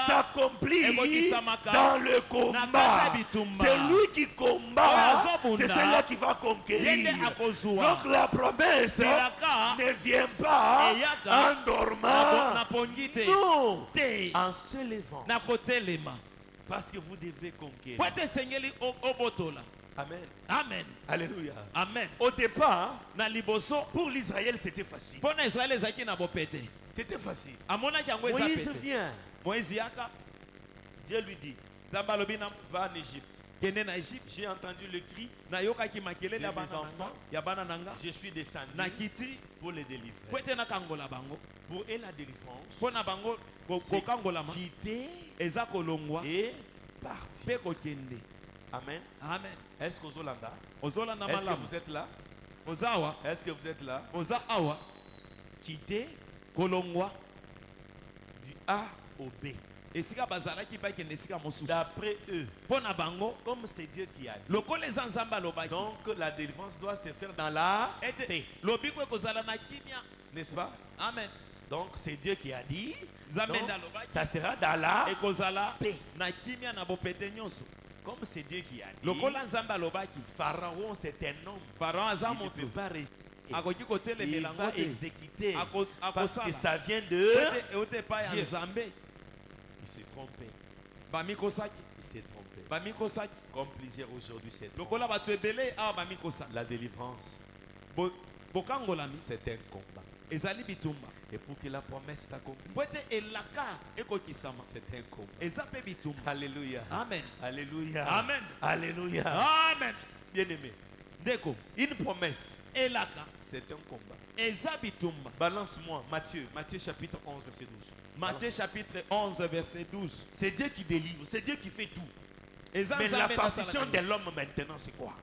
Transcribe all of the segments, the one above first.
s'accomplit dans le combat. C'est lui qui combat, c'est celui qui va conquérir. Donc la promesse ne vient pas en dormant, non, en se levant. Parce que vous devez conquérir. Amen. Amen. Alléluia. Amen. Au départ, pour l'Israël, c'était facile. C'était facile. Moïse vient. Dieu lui dit, va en Égypte. J'ai entendu le cri de mes enfants. Je suis descendu pour les délivrer. Pour eux, la délivrance, c'est quitter et partir. Amen. Amen. Est-ce que vous êtes là? Est-ce que vous êtes là? Quitter du A au B. D'après eux, comme c'est Dieu qui a dit, donc la délivrance doit se faire dans la paix. N'est-ce pas? Amen. Donc c'est Dieu qui a dit, donc, ça sera dans la paix. Comme c'est Dieu qui a dit, Pharaon c'est un homme, il ne peut pas résister. Il va exécuter parce que ça vient de Dieu. Il s'est trompé. Il s'est trompé. Comme plusieurs aujourd'hui s'est trompé. La délivrance, c'est un combat. Et pour que la promesse s'accomplisse, c'est un combat. Alléluia. Amen. Alléluia. Amen. Alléluia. Amen. Bien-aimé, une promesse, c'est un combat. Balance-moi Matthieu chapitre 11 verset 12. Matthieu chapitre 11 verset 12. C'est Dieu qui délivre, c'est Dieu qui fait tout. Mais la partition de l'homme maintenant c'est quoi?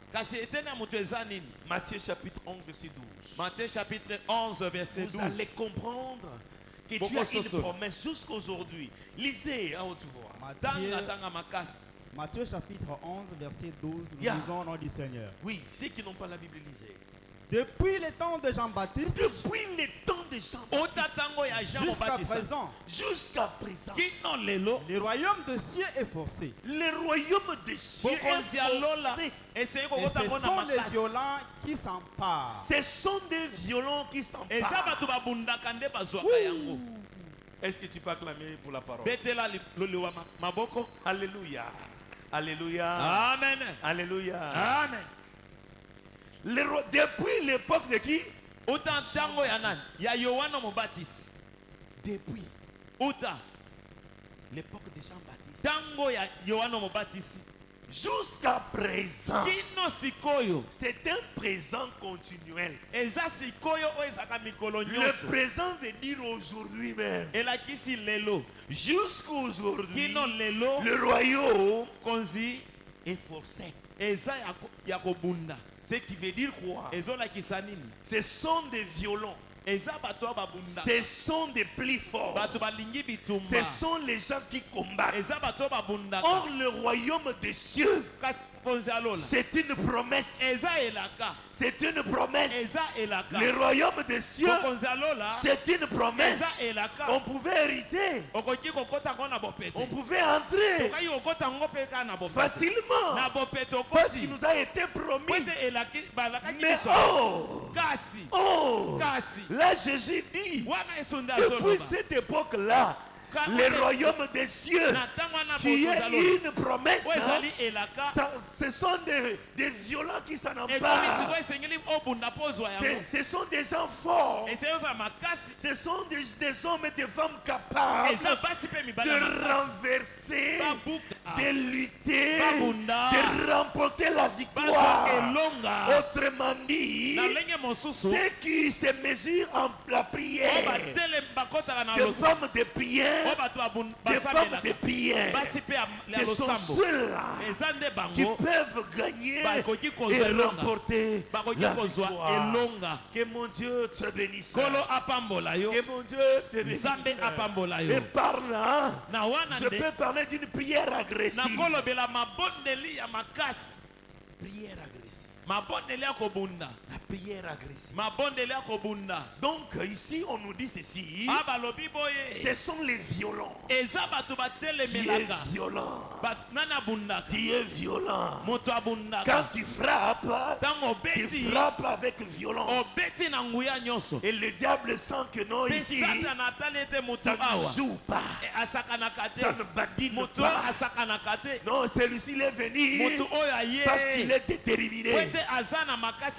Matthieu chapitre 11 verset 12. Matthieu chapitre 11 verset 12. Vous allez comprendre que tu as une promesse jusqu'aujourd'hui. Lisez à haute voix. Matthieu chapitre 11 verset 12. Nous lisons au nom du Seigneur. Oui, ceux qui n'ont pas la Bible, lisez. Depuis le temps de Jean-Baptiste, jusqu'à présent, le royaume de cieux est forcé. Le royaume de cieux est forcé. Et ce sont les violents qui s'emparent. Ce sont des violents qui s'emparent. Est-ce que tu peux acclamer pour la parole? Alléluia. Alléluia. Amen. Alléluia. Amen. Depuis l'époque de qui? Depuis l'époque de Jean-Baptiste jusqu'à présent, c'est un présent continuel. Le présent veut dire aujourd'hui même. Jusqu'à aujourd'hui, le royaume est forcé. Ce qui veut dire quoi? Ce sont des violents. Ce sont des plus forts. Ce sont les gens qui combattent. Or, le royaume des cieux, c'est une promesse. C'est une promesse. Le royaume des cieux, c'est une promesse. On pouvait hériter. On pouvait entrer facilement parce qu'il nous a été promis. Mais là Jésus dit, depuis cette époque-là, le royaume des cieux, qui est une promesse, ce sont des violents qui s'en emparent. Ce sont des gens forts. Ce sont des hommes et des femmes capables de renverser, de lutter, de remporter la victoire. Autrement dit, ceux qui se mesurent en la prière, des femmes de prière, des femmes de prière, ce sont ceux-là qui peuvent gagner et remporter la victoire. Que mon Dieu te bénisse. Que mon Dieu te bénisse. Et par là, je peux parler d'une prière agressive. Prière agressive. La prière agressive. Donc ici on nous dit ceci. Ce sont les violents. Qui est violent. Qui est violent. Quand tu frappes avec violence. Et le diable sent que non, ici, ça ne joue pas. Ça ne badine pas. Non, celui-ci il est venu parce qu'il est déterminé.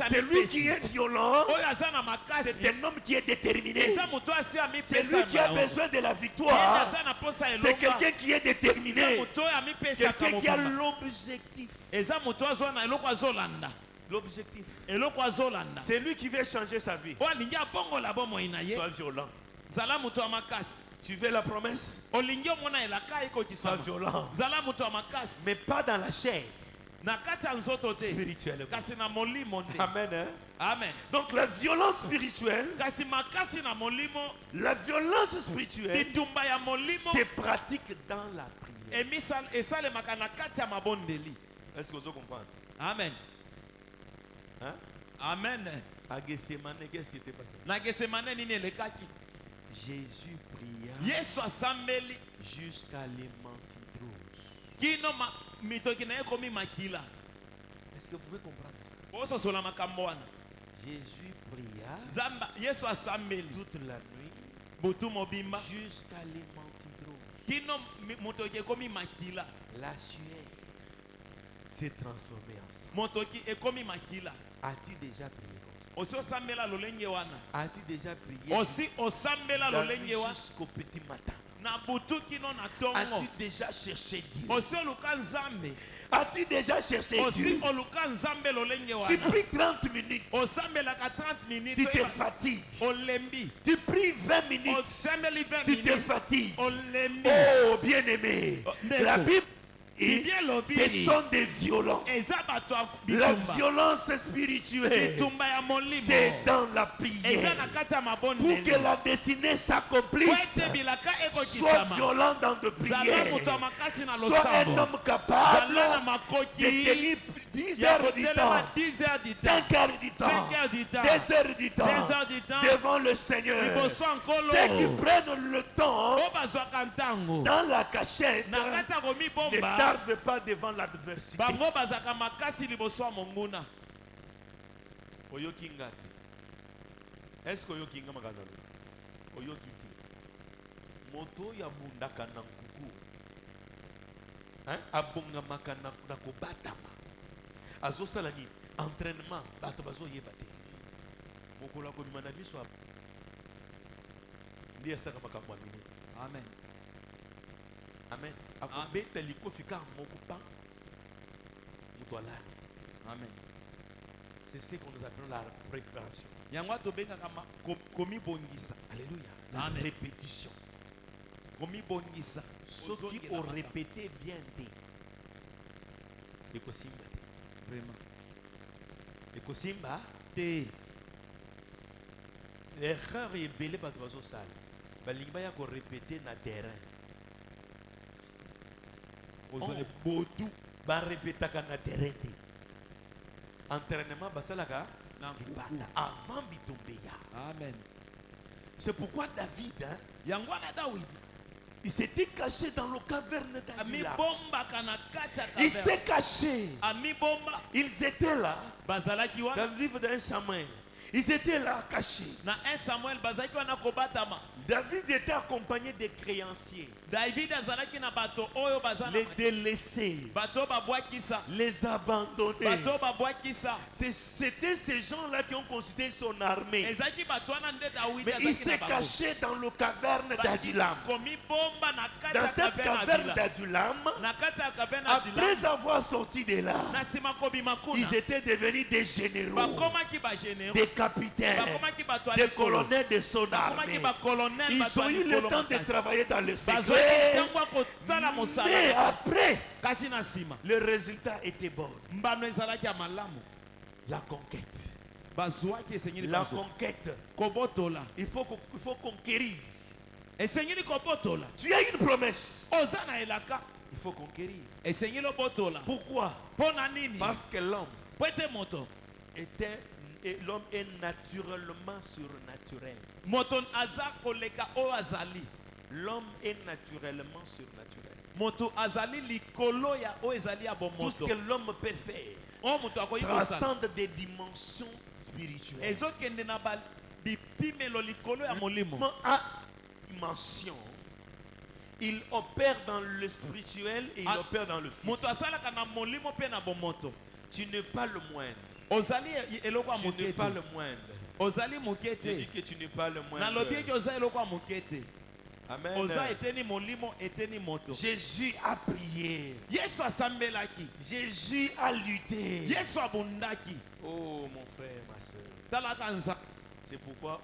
C'est lui qui est violent. C'est un homme qui est déterminé. C'est lui qui a besoin de la victoire. C'est quelqu'un qui est déterminé. Quelqu'un qui a l'objectif. L'objectif. C'est lui qui veut changer sa vie. Sois violent. Tu veux la promesse? Sois violent. Mais pas dans la chair. Spirituellement. Amen. Hein? Amen. Donc la violence spirituelle, la violence spirituelle se pratique dans la prière. Est-ce que vous comprenez? Amen. Hein? Amen. À Gethsemane, qu'est-ce qui s'est passé? Jésus pria jusqu'à l'hématidrose. Est-ce que vous pouvez comprendre ça? Jésus pria toute la nuit jusqu'à l'hématidrose. La sueur s'est transformée en sang. As-tu déjà prié comme ça? As-tu déjà prié jusqu'au petit matin? As-tu déjà cherché Dieu? As-tu déjà cherché Dieu? Tu pries 30 minutes. Tu te fatigues. Tu pries 20 minutes. Tu te fatigues. Oh, bien-aimé. La Bible, ce sont des violents. La violence spirituelle, c'est dans la prière. Pour que la destinée s'accomplisse, sois violent dans de prière. Sois un homme capable de tenir 10 heures du temps, 5 heures du temps, 2 heures du temps devant le Seigneur. Ceux qui prennent le temps dans la cachette ne tardent pas devant l'adversité. Est-ce que Oyokinga Magazalo? Oyokiti. Moto ya bundaka na nkuku. Abonga makana na kobatama. Azosala ni entraînement bato bazo yebate. Mokola ko bimana biso ap. Ndiye saka makambo amini. Amen. Amen. Akobeta likofika mokupa. Mutwalani. Amen. C'est ce qu'on nous appelle la préparation. Alléluia. La répétition. Ceux qui ont répété bien dit. Ekosimba. Vraiment. Ekosimba. L'erreur est belle parce que vous savez. Balinga ya ko répéter na terrain. Botu. Ba répéter na terrain. Entraînement basalaka avant bitombeya. Amen. C'est pourquoi David, il s'était caché dans le caverne d'Adulam. Il s'est caché. Ils étaient là. Dans le livre d'un Samuel. Ils étaient là cachés. David était accompagné des créanciers. Les délaissés. Les abandonnés. C'était ces gens-là qui ont constitué son armée. Mais il s'est caché dans le caverne d'Adulam. Dans cette caverne d'Adulam, après avoir sorti de là, ils étaient devenus des généraux, des capitaines, des colonels de son armée. Ils ont eu le temps de travailler dans le secret. Mais après, le résultat était bon. La conquête. La conquête. Il faut conquérir. Tu as une promesse. Il faut conquérir. Pourquoi? Parce que l'homme l'homme est naturellement surnaturel. Moton aza koleka o azali. L'homme est naturellement surnaturel. Moto azali likolo ya o ezali ya Tout ce bomoto. que l'homme peut faire O moto akoyi transcende des dimensions spirituelles. ezokende na ba bipimelo likolo ya molimo. L'homme a dimension. Il opère dans le spirituel et il opère dans le physique. Moto asalaka na molimo pe na bomoto. Tu n'es pas le moindre. Ozali eloko ya Tu n'es mokete. pas le moindre. Ozali Je mokete. dis que tu n'es pas le Na moindre. lobi ke oza eloko ya mokete. Amen. Oza eteni molimo eteni moto. Jésus a prié. Yesu asambelaki. Jésus a lutté. Yesu abundaki. Oh mon frère, ma soeur. Talaka nza. C'est pourquoi